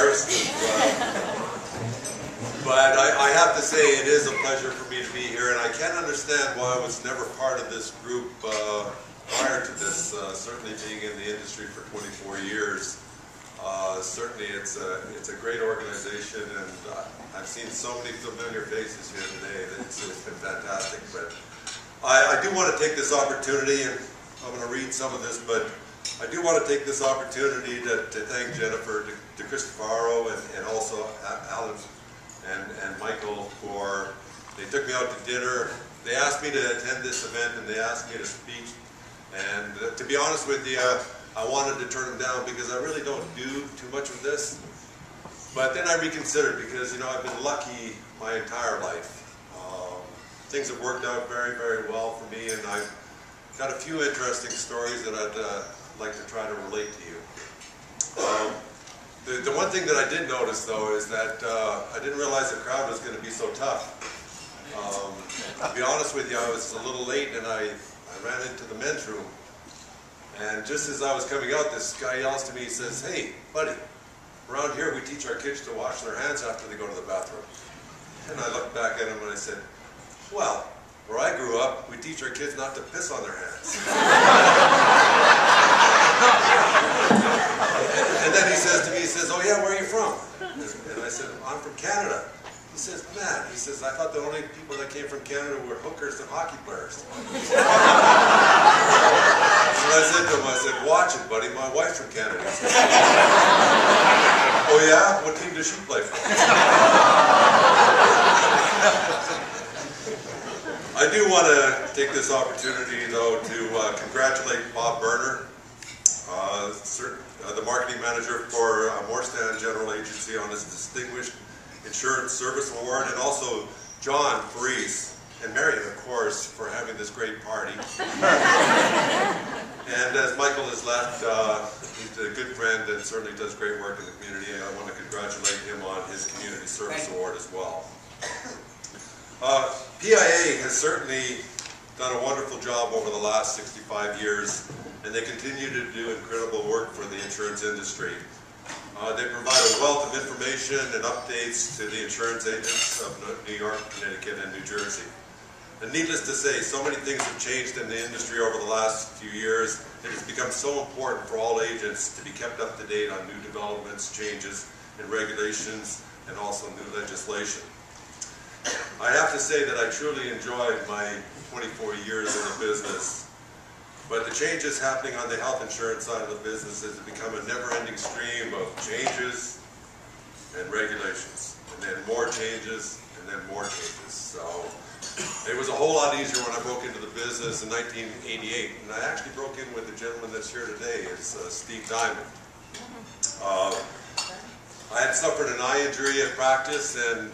embarrassed. But I have to say it is a pleasure for me to be here, and I can't understand why I was never part of this group prior to this, certainly being in the industry for 24 years. Certainly it's a great organization, and I've seen so many familiar faces here today. It's been fantastic. But I do want to take this opportunity, and I'm going to read some of this, but I do want to take this opportunity to thank Jennifer, to Christopher, and also Alan and Michael for, they took me out to dinner. They asked me to attend this event, and they asked me to speak. And to be honest with you, I wanted to turn them down because I really don't do too much of this. But then I reconsidered because, you know, I've been lucky my entire life. Things have worked out very, very well for me, and I've got a few interesting stories that I'd like to try to relate to you. The one thing that I did notice, though, is that I didn't realize the crowd was going to be so tough. To be honest with you, I was a little late, and I ran into the men's room. And just as I was coming out, this guy yells to me, he says, "Hey, buddy, around here we teach our kids to wash their hands after they go to the bathroom." And I looked back at him and I said, "Well, where I grew up, we teach our kids not to piss on their hands." And then he says to me, he says, "Oh yeah, where are you from?" And I said, "I'm from Canada." He says, "Man," he says, "I thought the only people that came from Canada were hookers and hockey players." And I said to him, I said, "Watch it, buddy, my wife's from Canada." He says, "Oh yeah? What team does she play for?" I do want to take this opportunity, though, to congratulate Bob Berner, the marketing manager for Morstan General Agency, on his Distinguished Insurance Service Award, and also John Parise and Marion, of course, for having this great party. And as Michael has left, he's a good friend and certainly does great work in the community. I want to congratulate him on his Community Service Award as well. PIA has certainly done a wonderful job over the last 65 years, and they continue to do incredible work for the insurance industry. They provide a wealth of information and updates to the insurance agents of New York, Connecticut, and New Jersey. And needless to say, so many things have changed in the industry over the last few years. It has become so important for all agents to be kept up to date on new developments, changes, and regulations, and also new legislation. I have to say that I truly enjoyed my 24 years in the business, but the changes happening on the health insurance side of the business has become a never-ending stream of changes and regulations, and then more changes, and then more changes. So it was a whole lot easier when I broke into the business in 1988, and I actually broke in with the gentleman that's here today, is Steve Diamond. I had suffered an eye injury at practice, and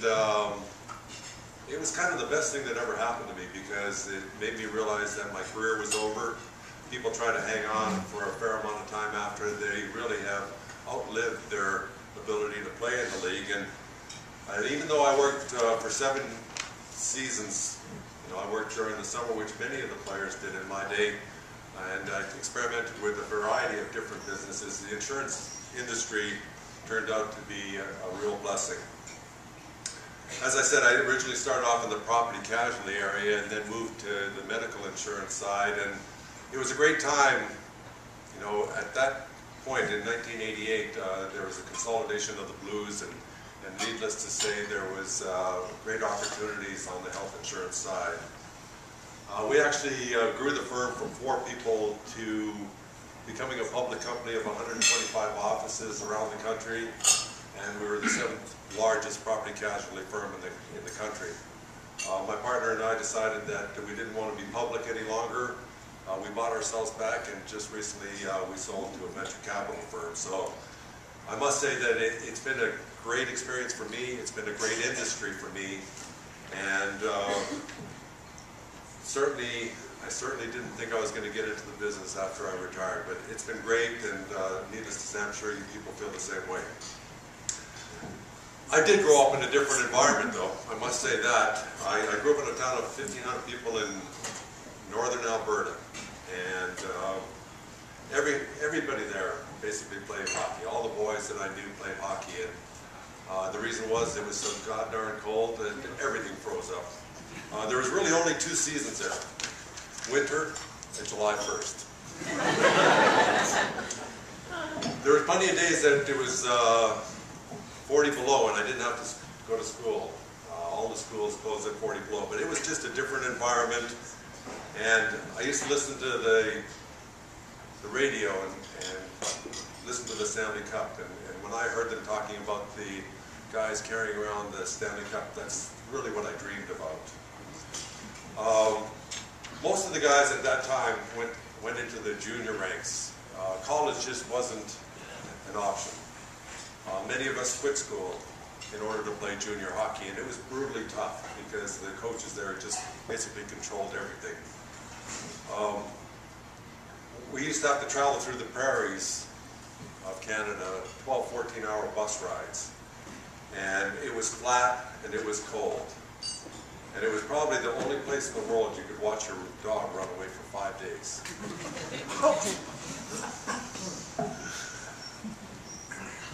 it was kind of the best thing that ever happened to me because it made me realize that my career was over. People try to hang on for a fair amount of time after they really have outlived their ability to play in the league. And even though I worked for 7 seasons, you know, I worked during the summer, which many of the players did in my day, and I experimented with a variety of different businesses. The insurance industry turned out to be a real blessing. As I said, I originally started off in the property casualty area and then moved to the medical insurance side, and it was a great time. You know, at that point in 1988, there was a consolidation of the Blues, and needless to say, there was great opportunities on the health insurance side. We actually grew the firm from 4 people to becoming a public company of 125 offices around the country, and we were the 7th largest property casualty firm in the country. My partner and I decided that we didn't want to be public any longer. We bought ourselves back, and just recently we sold to a venture capital firm. So I must say that it's been a great experience for me. It's been a great industry for me, and I certainly didn't think I was going to get into the business after I retired, but it's been great, and needless to say, I'm sure you people feel the same way. I did grow up in a different environment, though. I must say that. I grew up in a town of 1,500 people in northern Alberta, and everybody there basically played hockey. All the boys that I knew played hockey, and the reason was it was so god darn cold that everything froze up. There was really only 2 seasons there, winter and July 1st. There were plenty of days that it was 40 below and I didn't have to go to school. All the schools closed at 40 below, but it was just a different environment. And I used to listen to the radio and listen to the Stanley Cup. And when I heard them talking about the guys carrying around the Stanley Cup, that's really what I dreamed about. Most of the guys at that time went into the junior ranks. College just wasn't an option. Many of us quit school in order to play junior hockey, and it was brutally tough because the coaches there just basically controlled everything. We used to have to travel through the prairies of Canada, 12, 14-hour bus rides. And it was flat and it was cold. And it was probably the only place in the world you could watch your dog run away for 5 days.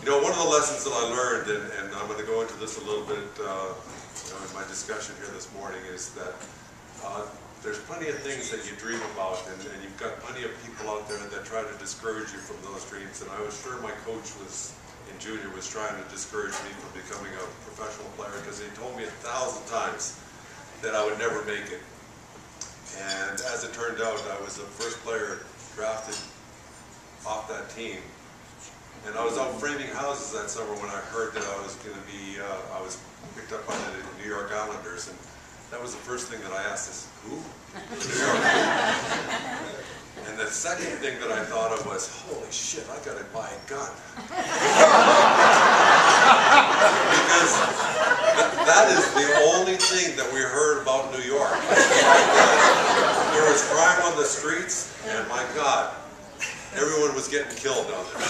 You know, one of the lessons that I learned, and I'm going to go into this a little bit in my discussion here this morning, is that there's plenty of things that you dream about, and you've got plenty of people out there that try to discourage you from those dreams. And I was sure my coach in junior was trying to discourage me from becoming a professional player, because he told me 1,000 times that I would never make it. And as it turned out, I was the first player drafted off that team. And I was out framing houses that summer when I heard that I was going to be, I was picked up by the New York Islanders, and that was the first thing that I asked is, who? New York. And the second thing that I thought of was, holy shit, I got to buy a gun. Because that is the only thing that we heard about New York. There was crime on the streets, and my God, everyone was getting killed down there.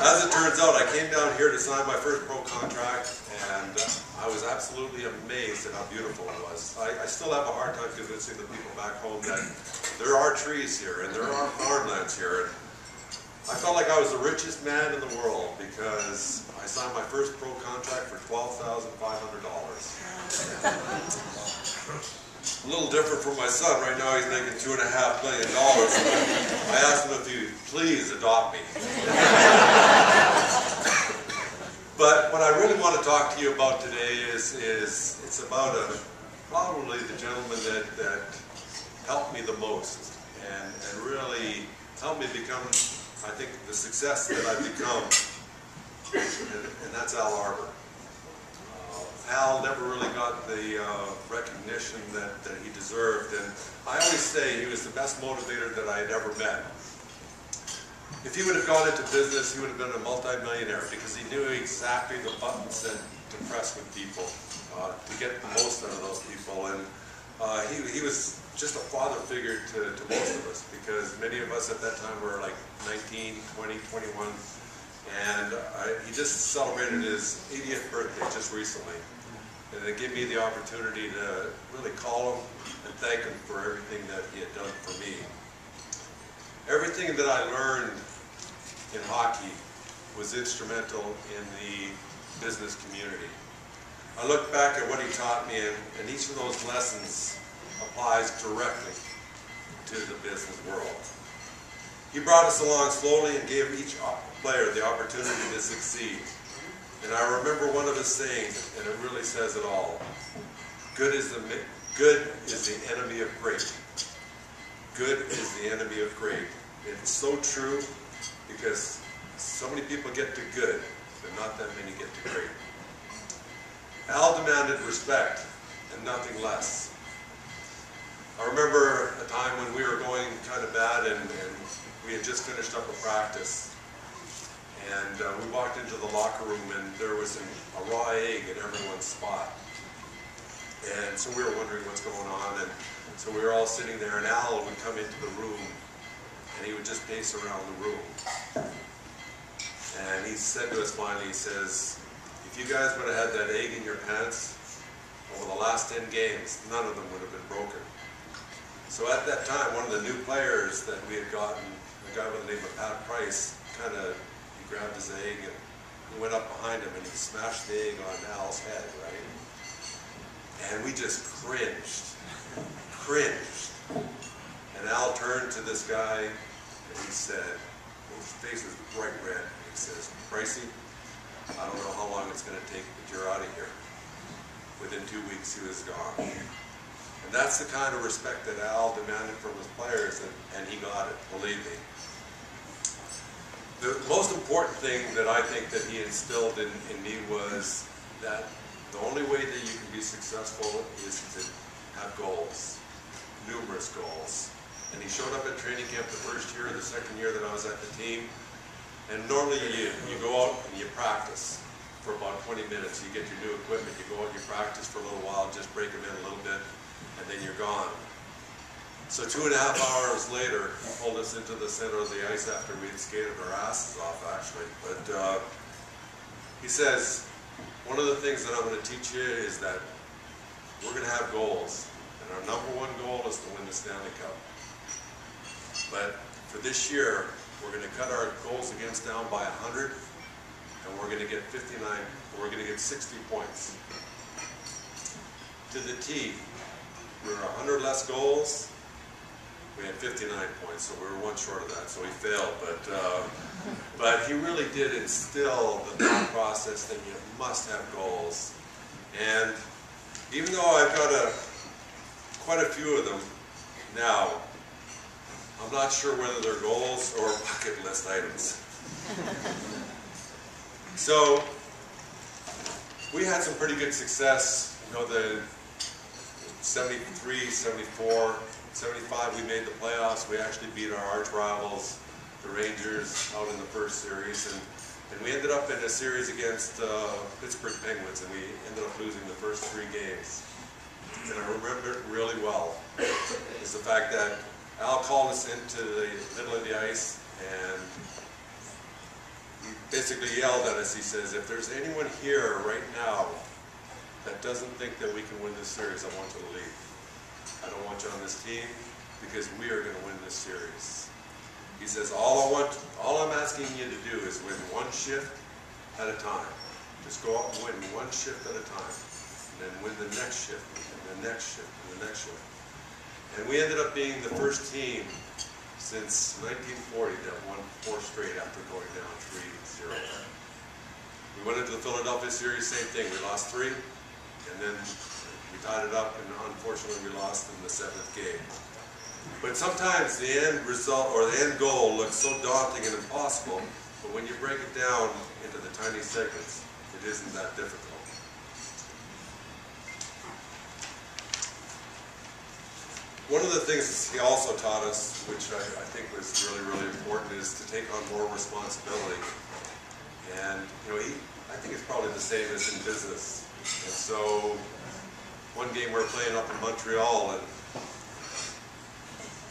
As it turns out, I came down here to sign my first pro contract, and I was absolutely amazed at how beautiful it was. I still have a hard time convincing the people back home that there are trees here and there are farmlands here. And I felt like I was the richest man in the world because I signed my first pro contract for $12,500. A little different from my son. Right now he's making $2.5 million. I asked him if he would please adopt me. But what I really want to talk to you about today is it's about probably the gentleman that helped me the most and really helped me become, I think, the success that I've become, and that's Al Arbor. Al never really got the recognition that he deserved, and I always say he was the best motivator that I had ever met. If he would have gone into business, he would have been a multi-millionaire because he knew exactly the buttons to press with people, to get the most out of those people. And he was just a father figure to most of us, because many of us at that time were like 19, 20, 21. And he just celebrated his 80th birthday just recently. And it gave me the opportunity to really call him and thank him for everything that he had done for me. Everything that I learned in hockey was instrumental in the business community. I look back at what he taught me, and each of those lessons applies directly to the business world. He brought us along slowly and gave each player the opportunity to succeed. And I remember one of his sayings, and it really says it all. Good is the enemy of great. Good is the enemy of great. It's so true, because so many people get to good, but not that many get to great. Al demanded respect and nothing less. I remember a time when we were going kind of bad, and we had just finished up a practice. And we walked into the locker room, and there was a raw egg in everyone's spot. And so we were wondering what's going on. And so we were all sitting there, and Al would come into the room, and he would just pace around the room. And he said to us finally, he says, if you guys would have had that egg in your pants over the last 10 games, none of them would have been broken. So at that time, one of the new players that we had gotten, a guy by the name of Pat Price, he grabbed his egg and he went up behind him and he smashed the egg on Al's head, right? And we just cringed. And Al turned to this guy and he said, his face was bright red, and he says, "Pricey, I don't know how long it's going to take, but you're out of here." Within 2 weeks, he was gone. And that's the kind of respect that Al demanded from his players, and he got it, believe me. The most important thing that I think that he instilled in me was that the only way that you can be successful is to have goals, numerous goals. And he showed up at training camp the first year, the second year that I was at the team, and normally you go out and you practice for about 20 minutes. You get your new equipment, you go out and you practice for a little while, just break them in a little bit, and then you're gone. So 2.5 hours later, he pulled us into the center of the ice after we had skated our asses off, actually. But he says, one of the things that I'm going to teach you is that we're going to have goals. And our #1 goal is to win the Stanley Cup. But for this year, we're going to cut our goals against down by 100, and we're going to get 60 points. To the T, we were 100 less goals. We had 59 points, so we were one short of that, so he failed. But he really did instill the thought process that you must have goals. And even though I've got quite a few of them now, I'm not sure whether they're goals or bucket list items. So we had some pretty good success. You know, the 73, 74, 75, we made the playoffs. We actually beat our arch rivals, the Rangers, out in the first series. And we ended up in a series against Pittsburgh Penguins, and we ended up losing the first 3 games. And I remember it really well. Is the fact that Al called us into the middle of the ice, and he basically yelled at us. He says, "If there's anyone here right now that doesn't think that we can win this series, I want you to leave. I don't want you on this team because we are going to win this series." He says, all I'm asking you to do is win 1 shift at a time. Just go out and win 1 shift at a time, and then win the next shift, and the next shift, and the next shift. And we ended up being the first team since 1940 that won 4 straight after going down 3-0. We went into the Philadelphia series, same thing. We lost 3, and then we tied it up, and unfortunately we lost in the 7th game. But sometimes the end result or the end goal looks so daunting and impossible, but when you break it down into the tiny segments, it isn't that difficult. One of the things he also taught us, which I think was really, really important, is to take on more responsibility. And I think it's probably the same as in business. And so one game we were playing up in Montreal, and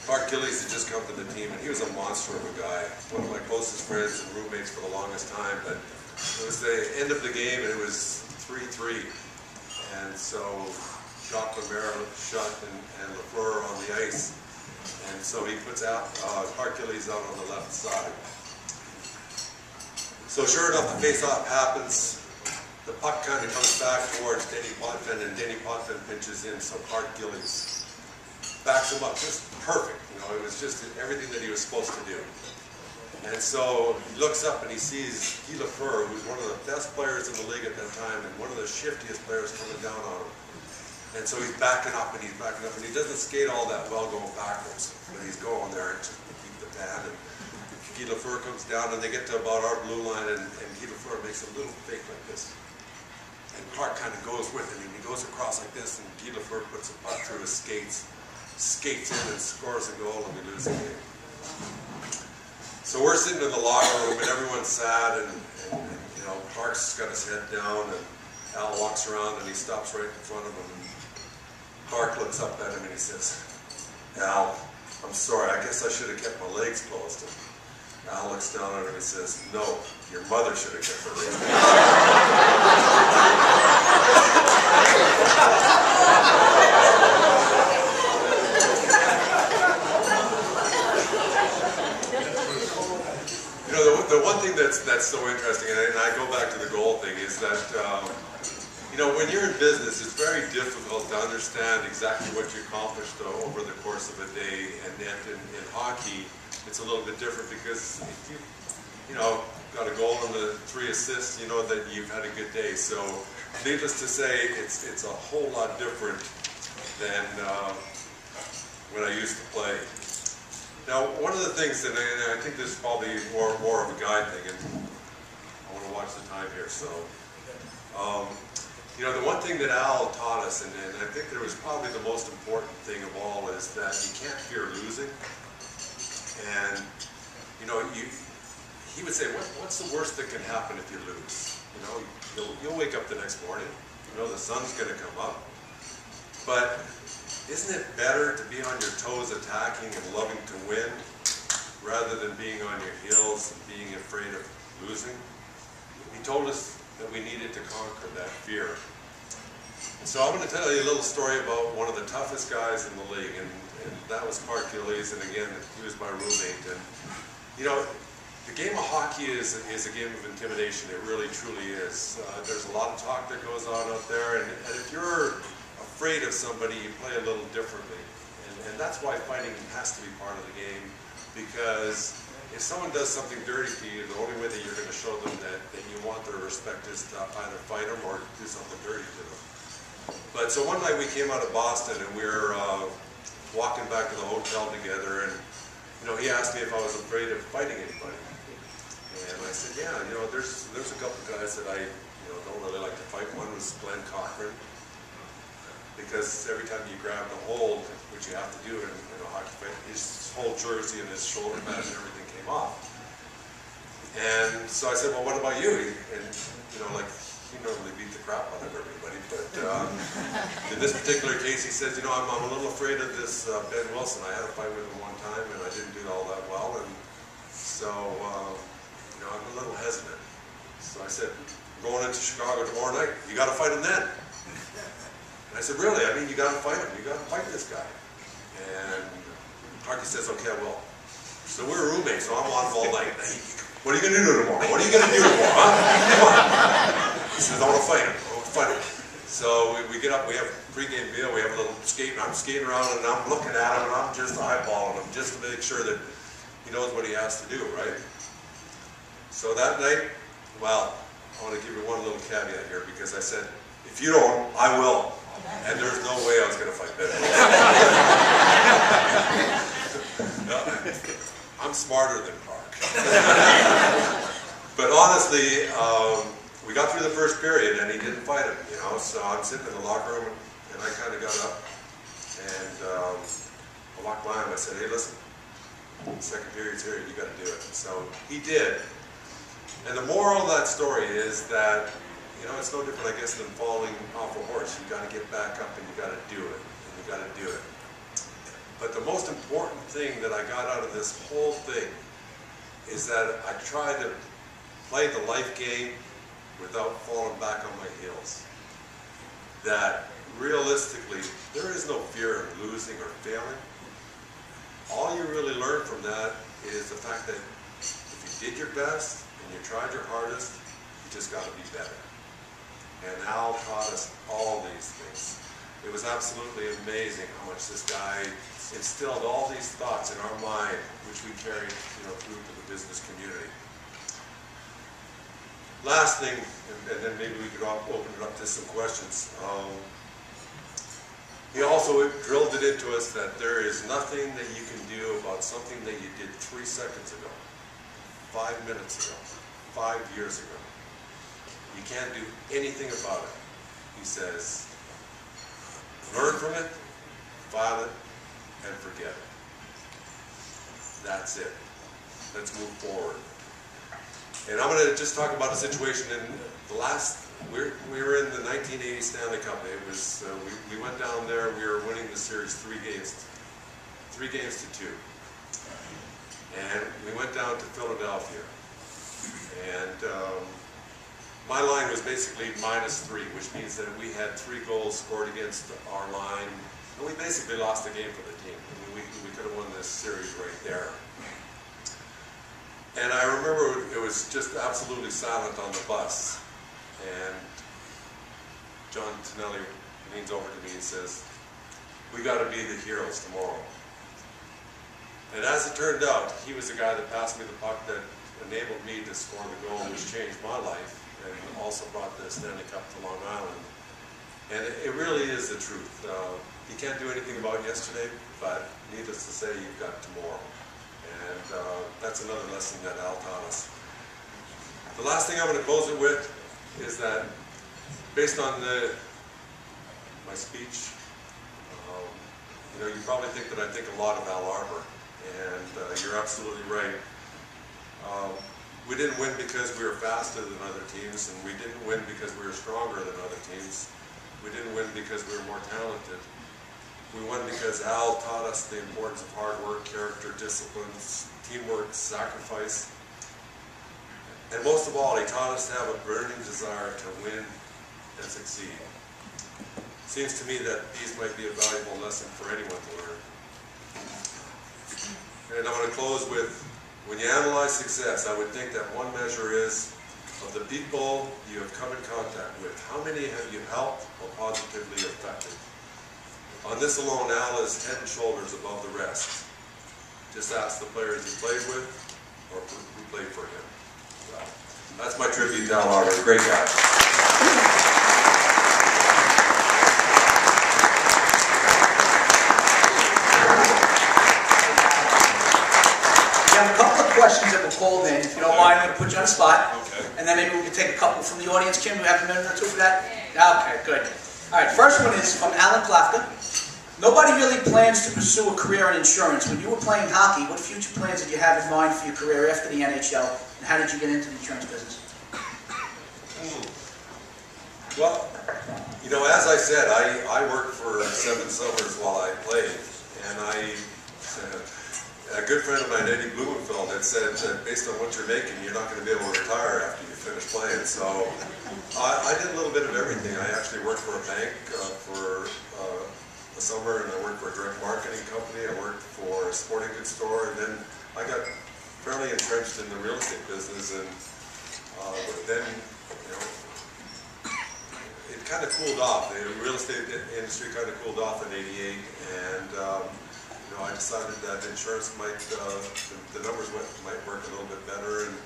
Clark Gillies had just come to the team, and he was a monster of a guy, one of my closest friends and roommates for the longest time. But it was the end of the game, and it was 3-3. And so Jacques Lemaire shut and Lafleur on the ice. And so he puts out Clark Gillies out on the left side. So sure enough, the face-off happens. The puck kind of comes back towards Denny Potvin, and Denny Potvin pinches in, so Clark Gillies backs him up, just perfect. It was just everything that he was supposed to do. And so he looks up and he sees Guy Lafleur, who's one of the best players in the league at that time, and one of the shiftiest players coming down on him. And so he's backing up, and he doesn't skate all that well going backwards, but he's going there to keep the pad. And Guy Lafleur comes down, and they get to about our blue line, and Guy Lafleur makes a little fake like this. And Clark kind of goes with him, and he goes across like this, and Guy Lafleur puts a puck through his skates in and scores a goal, and we lose the game. So we're sitting in the locker room, and everyone's sad, and Clark's got his head down, and Al walks around, and he stops right in front of him, and Clark looks up at him, and he says, "Al, I'm sorry, I guess I should have kept my legs closed." And Al looks down at him, and he says, "No, your mother should have kept her legs closed." the one thing that's so interesting, and I go back to the goal thing, is that you know, when you're in business, it's very difficult to understand exactly what you accomplished over the course of a day. And yet in hockey, it's a little bit different, because if you know, got a goal and the 3 assists, you know that you've had a good day. So, needless to say, it's a whole lot different than when I used to play. Now, one of the things that I think this is probably more of a guide thing, and I want to watch the time here. So, you know, the one thing that Al taught us, and I think that was probably the most important thing of all, is that you can't fear losing. And you know, he would say, what's the worst that can happen if you lose? You know, you'll wake up the next morning. You know, the sun's going to come up. But isn't it better to be on your toes attacking and loving to win, rather than being on your heels and being afraid of losing? He told us that we needed to conquer that fear. And so I'm going to tell you a little story about one of the toughest guys in the league, and that was Clark Gillies, and again, he was my roommate. And you know, the game of hockey is a game of intimidation. It really, truly is. There's a lot of talk that goes on out there, and if you're afraid of somebody, you play a little differently. And that's why fighting has to be part of the game, because if someone does something dirty to you, the only way that you're going to show them that you want their respect is to either fight them or do something dirty to them. But so one night we came out of Boston, and we were walking back to the hotel together, and you know, he asked me if I was afraid of fighting anybody. And I said, yeah, you know, there's a couple guys that I don't really like to fight. One was Glenn Cochran, because every time you grab the hold, which you have to do in a hockey fight, his whole jersey and his shoulder pad and everything came off. And so I said, well, what about you? And you know, like, he normally beat the crap out of everybody, but in this particular case, he says, you know, I'm a little afraid of this Ben Wilson. I had a fight with him one time, and I didn't do all that well, and so you know, I'm a little hesitant. So I said, I'm going into Chicago tomorrow night. You got to fight him then. And I said, really? I mean, you got to fight him. You got to fight this guy. And Clarky says, okay, well, so we're roommates, so I'm on all night. What are you going to do tomorrow? What are you going to do tomorrow, huh? Come on. He says, I want to fight him. I want to fight him. So we get up, we have a pregame meal, we have a little skate, and I'm skating around, and I'm looking at him, and I'm just eyeballing him, just to make sure that he knows what he has to do, right? So that night, well, I want to give you one little caveat here, because I said, if you don't, I will. And there's no way I was going to fight Ben. I'm smarter than Clark. But honestly, we got through the first period, and he didn't fight him, you know. So I'm sitting in the locker room, and I kind of got up, and I walked by him. I said, hey, listen, the second period's here. You got to do it. So he did. And the moral of that story is that, you know, it's no different, I guess, than falling off a horse. You got to get back up, and you got to do it. And you got to do it. But the most important thing that I got out of this whole thing is that I tried to play the life game without falling back on my heels. That realistically, there is no fear of losing or failing. All you really learn from that is the fact that if you did your best and you tried your hardest, you just got to be better. And Al taught us all these things. It was absolutely amazing how much this guy instilled all these thoughts in our mind, which we carried, you know, through to the business community. Last thing, and then maybe we could open it up to some questions. He also drilled it into us that there is nothing that you can do about something that you did 3 seconds ago, 5 minutes ago, 5 years ago. You can't do anything about it. He says, learn from it, file it, and forget it. That's it. Let's move forward. And I'm going to just talk about a situation in the last, we were in the 1980 Stanley Cup. It was, we went down there, we were winning the series 3 games to 2. And we went down to Philadelphia. And my line was basically -3, which means that we had 3 goals scored against our line. And we basically lost the game for the team. I mean, we could have won this series right there. And I remember it was just absolutely silent on the bus. And John Tonelli leans over to me and says, "We got to be the heroes tomorrow." And as it turned out, he was the guy that passed me the puck that enabled me to score the goal, which changed my life, and also brought the Stanley Cup to Long Island. And it really is the truth. You can't do anything about yesterday, but needless to say, you've got tomorrow. And that's another lesson that Al taught us. The last thing I'm going to close it with is that, based on my speech, you probably think that I think a lot of Al Arbor, and you're absolutely right. We didn't win because we were faster than other teams, and we didn't win because we were stronger than other teams. We didn't win because we were more talented. We won because Al taught us the importance of hard work, character, disciplines, teamwork, sacrifice. And most of all, he taught us to have a burning desire to win and succeed. Seems to me that these might be a valuable lesson for anyone to learn. And I'm going to close with, when you analyze success, I would think that one measure is, of the people you have come in contact with, how many have you helped or positively affected? On this alone, Al is head and shoulders above the rest. Just ask the players he played with or who played for him. So, that's my tribute to Al Arbor. Great guy. We have a couple of questions that were called in. If you don't mind, I'm going to put you on the spot. Okay. And then maybe we can take a couple from the audience. Kim, do we have a minute or two for that? Okay, good. All right, first one is from Alan Klafka. Nobody really plans to pursue a career in insurance. When you were playing hockey, what future plans did you have in mind for your career after the NHL, and how did you get into the insurance business? Well, as I said, I worked for 7 summers while I played, and a good friend of mine, Eddie Blumenfeld, had said that based on what you're making, you're not going to be able to retire after you finish playing. So I did a little bit of everything. I actually worked for a bank for a summer, and I worked for a direct marketing company. I worked for a sporting goods store, and then I got fairly entrenched in the real estate business. And then, it kind of cooled off. The real estate industry kind of cooled off in '88, and I decided that insurance might, the numbers might work a little bit better, and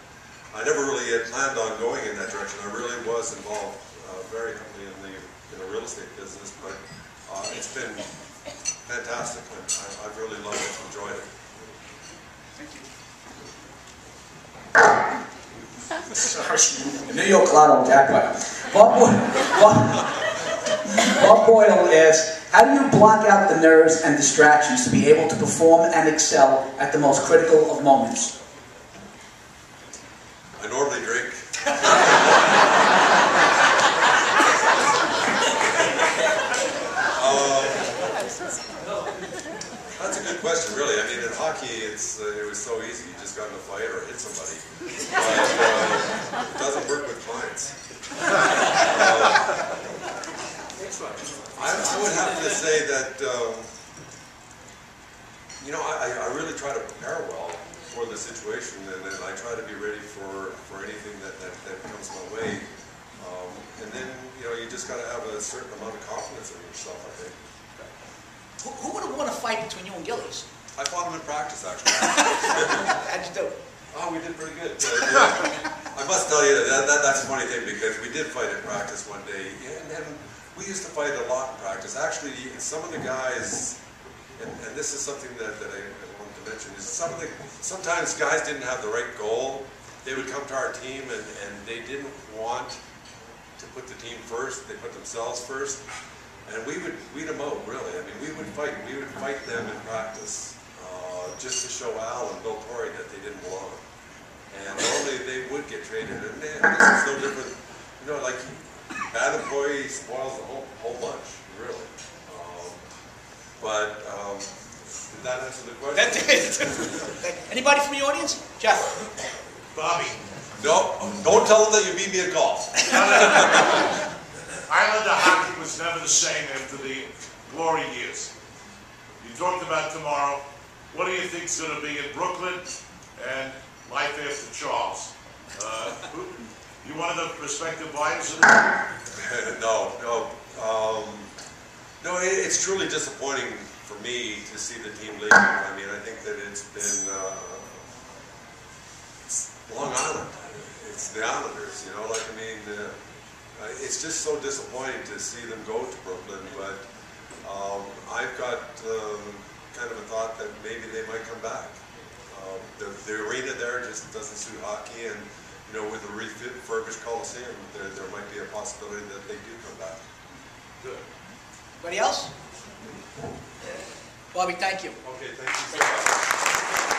I never really had planned on going in that direction. I really was involved very heavily in the real estate business, but it's been fantastic, and I've really loved it, enjoyed it. Thank you. Sorry, New York Lotto jackpot. Bob Boyle asks, how do you block out the nerves and distractions to be able to perform and excel at the most critical of moments? I normally drink. That's a good question, really. I mean, in hockey, it was so easy. You just got in a fight or hit somebody. But it doesn't work with clients. I would have to say that, I really try to prepare well for the situation, and then I try to be ready for anything that comes my way. And then, you just got to have a certain amount of confidence in yourself, I think. Who would have won a fight between you and Gillies? I fought him in practice, actually. How'd you do? Oh, we did pretty good. I must tell you, that's a funny thing, because we did fight in practice one day, and then we used to fight a lot in practice. Actually, some of the guys, and this is something that I wanted to mention, is sometimes guys didn't have the right goal. They would come to our team, and they didn't want to put the team first. They put themselves first. And we would weed them out, really. I mean, we would fight them in practice, just to show Al and Bill Torrey that they didn't belong. And normally they would get traded, and this is no different. Like, bad employee spoils the whole bunch, really. Did that answer the question? That did. Anybody from the audience? Jeff? Bobby. No, don't tell them that you beat me at golf. Islander hockey was never the same after the glory years. You talked about tomorrow. What do you think is going to be in Brooklyn? And life after Charles. You one of the prospective buyers of the team? No, it's truly disappointing for me to see the team leaving. I mean, I think that it's been it's Long Island. It's the Islanders, you know. Like, I mean, it's just so disappointing to see them go to Brooklyn. But I've got kind of a thought that maybe they might come back. The arena there just doesn't suit hockey, and you know, with the refurbished Coliseum, there might be a possibility that they do come back. Good. Anybody else? Bobby, thank you. Okay, thank you so much.